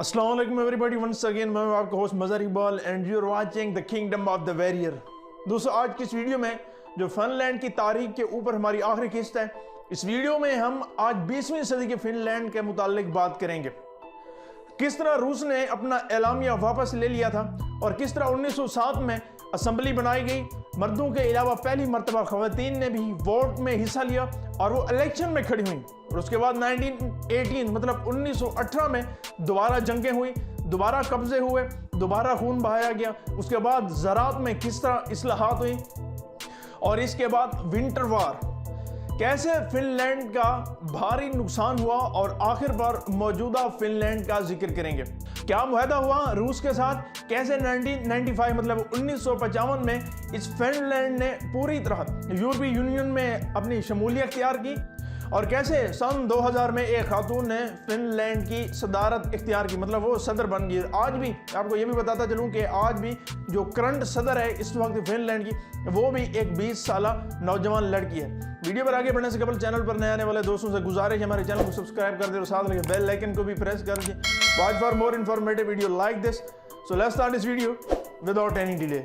अस्सलाम वालेकुम everybody, once again मैं हूं आपका host Mazhar Iqbal and you are watching the kingdom of the warrior. दोस्तों, आज की इस वीडियो में जो फिनलैंड की तारीख के ऊपर हमारी आखिरी किस्त है, इस वीडियो में हम आज 20वीं सदी के फिनलैंड के मुतालिक बात करेंगे। किस तरह रूस ने अपना एलामिया वापस ले लिया था और किस तरह 1907 में असम्बली बनाई गई। मर्दों के अलावा पहली मरतबा खवातीन ने भी वोट में हिस्सा लिया और वो इलेक्शन में खड़ी हुई। और उसके बाद 1918 मतलब 1918 में दोबारा जंगें हुई, दोबारा कब्जे हुए, दोबारा खून बहाया गया। उसके बाद ज़राअत में किस तरह इस्लाहात हुई और इसके बाद विंटर वार, कैसे फिनलैंड का भारी नुकसान हुआ और आखिर पर मौजूदा फिनलैंड का जिक्र करेंगे। क्या मुआहदा हुआ रूस के साथ, कैसे 1995 मतलब 1955 में इस फिनलैंड ने पूरी तरह यूरोपीय यूनियन में अपनी शमूलियत इख्तियार की और कैसे सन 2000 में एक खातून ने फिनलैंड की सदारत इख्तियार की, मतलब वो सदर बन गई। आज भी आपको ये भी बताता चलूँ कि आज भी जो करंट सदर है इस वक्त फिनलैंड की, वो भी एक 20 साला नौजवान लड़की है। वीडियो पर आगे बढ़ने से कबल चैनल पर नए आने वाले दोस्तों से गुजारिश है हमारे चैनल को सब्सक्राइब कर दे और साथ लगे बेल आइकन को भी प्रेस कर दीजिए। Watch for more informative video like this. So let's start this video without any delay.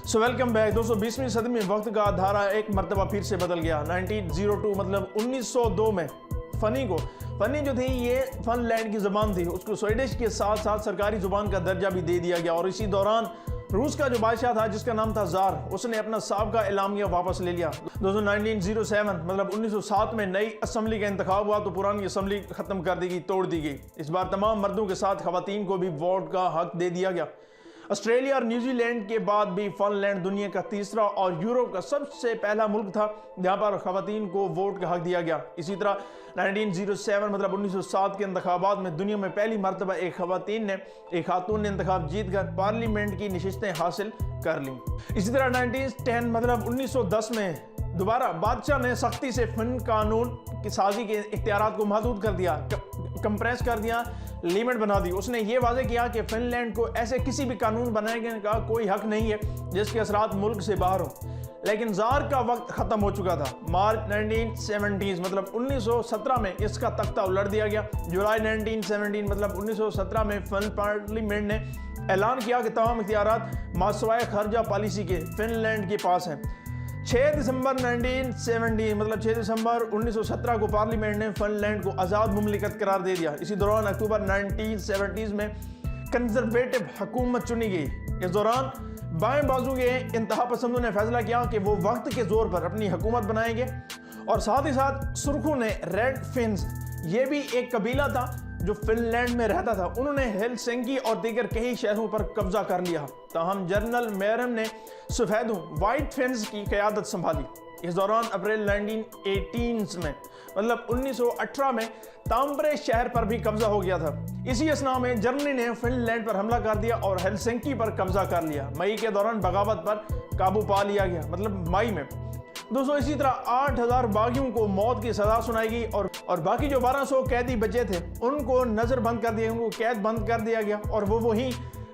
So welcome back दोस्तों। 20वीं सदी में वक्त का धारा एक मरतबा फिर से बदल गया। 1902 मतलब 1902 में फनी जो थी, ये फिनलैंड की ज़बान थी, उसको स्वीडिश के साथ साथ सरकारी ज़ुबान का दर्जा भी दे दिया गया। और इसी दौरान रूस का जो बादशाह था जिसका नाम था ज़ार, उसने अपना साबका एलामिया वापस ले लिया। दोस्तों 1907 मतलब 1907 में नई असम्बली का इंतखाब हुआ तो पुरानी असम्बली ख़त्म कर दी गई, तोड़ दी गई। इस बार तमाम मर्दों के साथ खवातीन को भी वोट का हक दे दिया गया। ऑस्ट्रेलिया और न्यूजीलैंड के बाद भी फिनलैंड दुनिया का तीसरा और यूरोप का सबसे पहला मुल्क था जहां पर खवातीन को वोट का हक दिया गया। इसी तरह 1907 मतलब 1907 के इंतखाबात में दुनिया में पहली मरतबा एक खातून ने इंतखाब जीत कर पार्लियामेंट की नशिस्तें हासिल कर लीं। इसी तरह 1910 मतलब 1910 में दोबारा बादशाह ने सख्ती से फिन कानून की साजी के इख्तियारात को महदूद कर दिया, कंप्रेस कर दिया, लिमिट बना दी। उसने ये वाजे किया कि फिनलैंड को ऐसे किसी भी कानून बनाने का कोई हक नहीं है जिसके असरात मुल्क से बाहर हो। लेकिन ज़ार का वक्त ख़त्म हो चुका था। मार्च 1970 मतलब 1917 में इसका तख्ता उलट दिया गया। जुलाई 1917 मतलब 1917 में फिन पार्लियामेंट ने ऐलान किया कि तमाम इख्तियारात मासवाए खर्जा पॉलिसी के फिनलैंड के पास हैं। 6 दिसंबर 1970 मतलब 6 दिसंबर 1917 को पार्लियामेंट ने फिनलैंड को आज़ाद मुमलिकत करार दे दिया। इसी दौरान अक्टूबर 1970 में कंजर्वेटिव हुकूमत चुनी गई। इस दौरान बाएं बाजू के इंतहा पसंदों ने फैसला किया कि वो वक्त के जोर पर अपनी हुकूमत बनाएंगे और साथ ही साथ सुर्खों ने रेड फिन्स, ये भी एक कबीला था जो फिनलैंड में रहता था, उन्होंने हेलसिंकी और दीगर कई शहरों पर कब्जा कर लिया। ताहम जनरल मेरम ने सफेदों व्हाइट फिन्स की क़यादत संभाली। इस दौरान अप्रैल 1918 में मतलब 1918 में ताम्बरे शहर पर भी कब्जा हो गया था। इसी असना में जर्मनी ने फिनलैंड पर हमला कर दिया और हेलसिंकी पर कब्जा कर लिया। मई के दौरान बगावत पर काबू पा लिया गया, मतलब मई में। दोस्तों इसी तरह 8000 बागियों को मौत की सजा सुनाई गई और बाकी जो 1200 कैदी बचे थे उनको नजर बंद कर दिया, उनको कैद बंद कर दिया गया और वो वहीं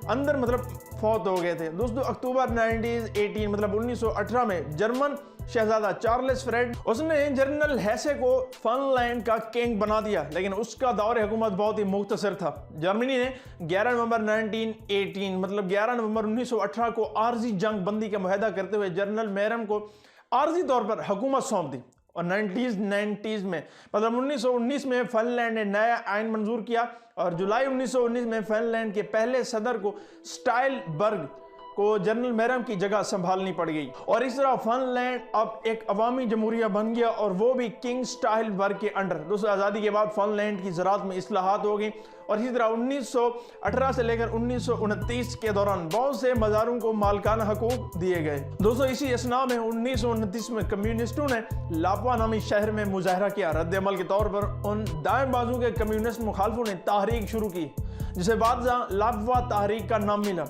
अंदर मतलब फौत हो गए थे। दोस्तों अक्टूबर 1918 मतलब 1918 में जर्मन शहजादा चार्ल्स फ्रेड, उसने जनरल हेसे को फिनलैंड का किंग बना दिया, लेकिन उसका दौर हुकूमत बहुत ही मुख्तसर था। जर्मनी ने 11 नवंबर 1918 मतलब 11 नवंबर 1918 को आर्जी जंग बंदी का मुआहदा करते हुए जनरल मेरम को आर्जी तौर पर हुकूमत सौंप दी। और 1990 में मतलब 1919 में फिनलैंड ने नया आइन मंजूर किया और जुलाई 1919 में फिनलैंड के पहले सदर को स्टाइलबर्ग को जनरल मेरम की जगह संभालनी पड़ गई। और इस तरह फिनलैंड अब एक अवामी जमहूरिया बन गया और वो भी किंग स्टाइलबर्ग के अंडर। दोस्तों आज़ादी के बाद फिनलैंड की ज़राअत में इस्लाहात हो गई और इसी तरह 1918 से लेकर 1929 के दौरान बहुत से मज़ारों को मालकाना हकूक दिए गए। दोस्तों इसी असना में 1929 में कम्युनिस्टों ने लापवा नामी शहर में मुजाहरा किया। रद्द-ए-अमल के तौर पर उन दाएं बाजू के कम्युनिस्ट मुखालफों ने तहरीक शुरू की जिसे बाद लापवा तहरीक का नाम मिला।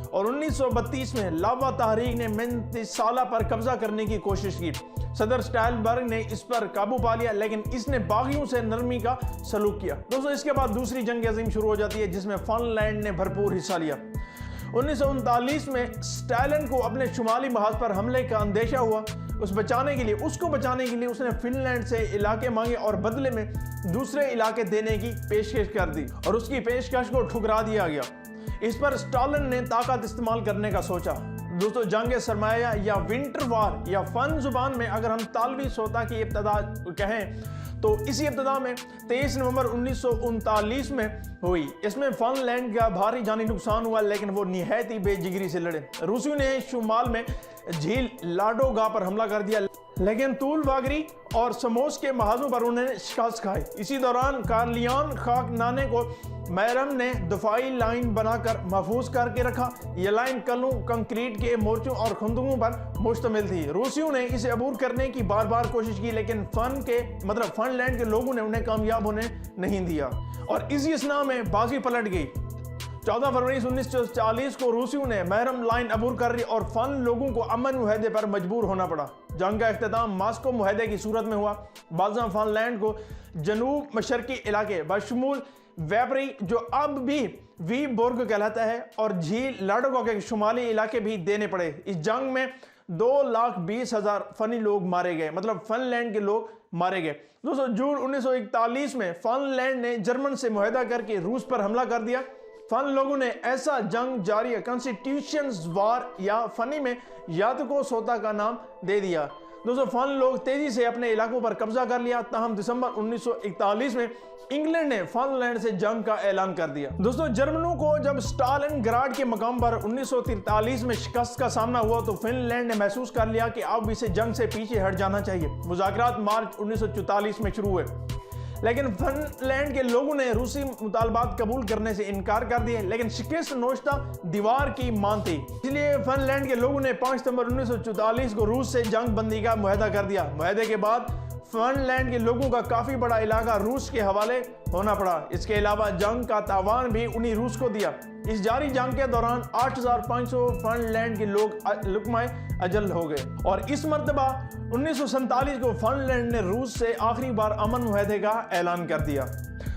और 1932 में लावा तहरीक ने 35 साल पर कब्जा करने की कोशिश की। सदर स्टाइलबर्ग ने इस पर काबू पा लिया, लेकिन इसने बागियों से नरमी का सलूक किया। दोस्तों इसके बाद दूसरी जंग अजीम शुरू हो जाती है जिसमें फिनलैंड ने भरपूर हिस्सा लिया। 1939 में स्टालिन को अपने शुमाली महाज पर हमले का अंदेशा हुआ। उसको बचाने के लिए उसने फिनलैंड से इलाके मांगे और बदले में दूसरे इलाके देने की पेशकश कर दी और उसकी पेशकश को ठुकरा दिया गया। इस पर स्टालिन ने ताकत इस्तेमाल करने का सोचा। दोस्तों, जंग सरमाया या विंटर वॉर या फन जुबान में अगर हम तालवी सोता की इब्तदा कहें तो इसी इब्तदा में 23 नवंबर 1939 में हुई। इसमें फिनलैंड का भारी जानी नुकसान हुआ, लेकिन वो निहायत ही बेजिगरी से लड़े। रूसियों ने शुमाल में झील लाडोगा पर हमला कर दिया, लेकिन तूल वागरी और समोस के महाजों पर उन्हें शिकस्त खाई। इसी दौरान कार्लियान खाकनाने को मैरम ने दफाई लाइन बनाकर महफूज करके रखा। यह लाइन कलों, कंक्रीट के मोर्चों और खंदकों पर मुश्तमिल थी। रूसियों ने इसे अबूर करने की बार बार कोशिश की, लेकिन फिनलैंड के लोगों ने उन्हें कामयाब होने नहीं दिया और इसी असना में बाजी पलट गई। 14 फरवरी 1940 को रूसियों ने मैरम लाइन अबूर कर दी और फन लोगों को अमन मुहदे पर मजबूर होना पड़ा। जंग का इख्तिताम मास्को मुहदे की सूरत में हुआ। बाज़ा फिनलैंड को जनूब मशरकी इलाके बशमूल वेबरी, जो अब भी वीबोर्ग कहलाता है, और झील लाडोगा के शुमाली इलाके भी देने पड़े। इस जंग में 2,20,000 फनी लोग मारे गए, मतलब फिनलैंड के लोग मारे गए। दोस्तों, जून 1941 में फिनलैंड ने जर्मन से मुआहदा करके रूस पर हमला कर दिया। फन लोगों ने ऐसा जंग जारी कॉन्स्टिट्यूशन वार या फनी में यातको सोता का नाम दे दिया। दोस्तों, फन लोग तेजी से अपने इलाकों पर कब्जा कर लिया। तहम दिसंबर 1941 में इंग्लैंड ने फिनलैंड से जंग का ऐलान कर दिया। दोस्तों, जर्मनों को जब स्टालिनग्राड के मकाम पर 1943 में शिकस्त का सामना हुआ तो फिनलैंड ने महसूस कर लिया कि अब इसे जंग से पीछे हट जाना चाहिए। मुज़ाकरात मार्च 1944 में शुरू हुए, लेकिन फिनलैंड के लोगों ने रूसी मुतालबात कबूल करने से इनकार कर दिए, लेकिन शिकस्त नोश्ता दीवार की मान थी। इसलिए फिनलैंड के लोगों ने 5 सितंबर 1944 को रूस से जंग बंदी का मुआहदा कर दिया। मुआहदे के बाद फिनलैंड के लोगों का काफी बड़ा इलाका रूस के हवाले होना पड़ा। इसके अलावा जंग का तावान भी उन्हीं रूस को दिया। इस जारी जंग के दौरान 8,500 फिनलैंड के लोग लुकमाए अजल हो गए और इस मरतबा 1947 को फिनलैंड ने रूस से आखिरी बार अमन मुआहदे का ऐलान कर दिया।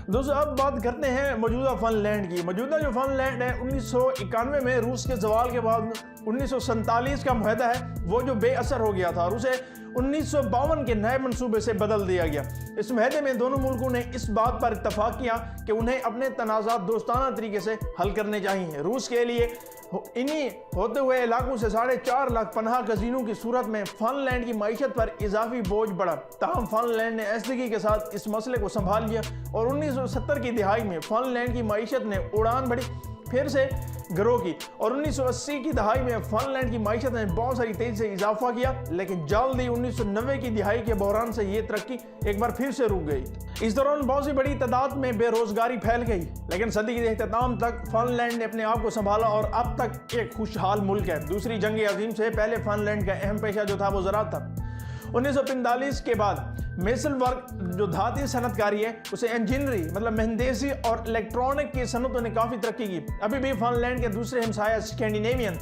दोस्तों, अब बात करते हैं मौजूदा फिनलैंड की। मौजूदा जो फिनलैंड है 1991 में रूस के जवाल के बाद 1947 का मुआहदा है वो जो बेअसर हो गया था और उसे 1952 के नए मंसूबे से बदल दिया गया। इस मुआहदे में दोनों मुल्कों ने इस बात पर इत्तफाक किया कि उन्हें अपने तनाज़ात दोस्ताना तरीके से हल करने चाहिए। रूस के लिए इन्हीं होते हुए इलाकों से 4.5 लाख पनाह गजीनों की सूरत में फिनलैंड की मईशत पर इजाफी बोझ बढ़ा। ताहम फिनलैंड ने ऐसदगी के साथ इस मसले को संभाल लिया और 1970 की दिहाई में फिनलैंड की मईशत ने उड़ान भरी फिर से ग्रो की और 1980 की दहाई में फिनलैंड की मईशत ने बहुत सारी तेजी से इजाफा किया, लेकिन जल्द ही 1990 की दिहाई के बहरान से ये तरक्की एक बार फिर से रुक गई। इस दौरान बहुत सी बड़ी तादाद में बेरोजगारी फैल गई, लेकिन सदी के इख्तिताम तक फिनलैंड ने अपने आप को संभाला और अब तक एक खुशहाल मुल्क है। दूसरी जंग अजीम से पहले फिनलैंड का अहम पेशा जो था वो ज़राअत था। 1945 के बाद मेसल वर्क जो धाती सनतकारी है उसे इंजीनियरी मतलब मेहंदेसी और इलेक्ट्रॉनिक की सनतों ने काफ़ी तरक्की की। अभी भी फिनलैंड के दूसरे हमसाया स्कैंडिनेवियन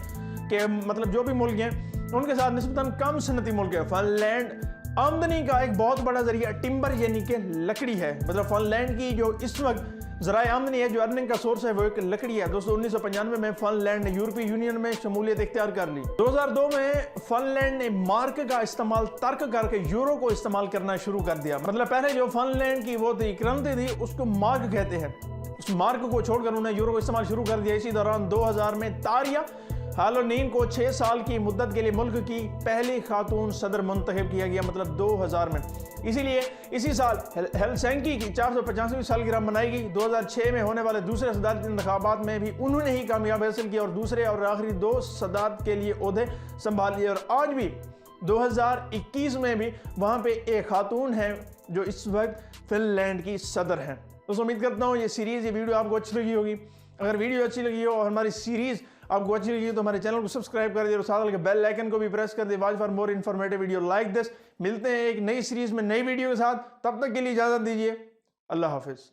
के मतलब जो भी मुल्क हैं उनके साथ निस्बतन कम सनती मुल्क है। फिनलैंड आमदनी का एक बहुत बड़ा जरिया टिम्बर यानी कि लकड़ी है। मतलब फिनलैंड की जो इस वक्त ज़राए आमदनी है, जो अर्निंग का सोर्स है वो एक लकड़ी है। दोस्तों, 1995 में फिनलैंड ने यूरोपीय यूनियन में शमूलियत इख्तियार कर ली। 2002 में फिनलैंड ने मार्क का इस्तेमाल तर्क करके यूरो को इस्तेमाल करना शुरू कर दिया। मतलब पहले जो फिनलैंड की वो थी करंसी थी उसको मार्क कहते हैं, उस मार्क को छोड़कर उन्होंने यूरो को इस्तेमाल शुरू कर दिया। इसी दौरान 2000 में तारिया हालोनीन को 6 साल की मुद्दत के लिए मुल्क की पहली खातून सदर मुंतखब किया गया, मतलब 2000 में। इसीलिए इसी साल हेलसिंकी की 485वीं सालगिरह मनाई गई। 2006 में होने वाले दूसरे सदारती इंतखाबात में भी उन्होंने ही कामयाबी हासिल की और दूसरे और आखिरी 2 सदारत के लिए ओहदे संभाल लिए और आज भी 2021 में भी वहाँ पे एक खातून है जो इस वक्त फिनलैंड की सदर हैं। दोस्तों, उम्मीद करता हूँ ये सीरीज़ ये वीडियो आपको अच्छी लगी होगी। अगर वीडियो अच्छी लगी हो और हमारी सीरीज़ आपको अच्छी लगी तो हमारे चैनल को सब्सक्राइब कर दिए और साथ के बेल आइकन को भी प्रेस कर दिए। Watch for more informative video like this. मिलते हैं एक नई सीरीज़ में नई वीडियो के साथ, तब तक के लिए इजाज़त दीजिए। अल्लाह हाफिज़।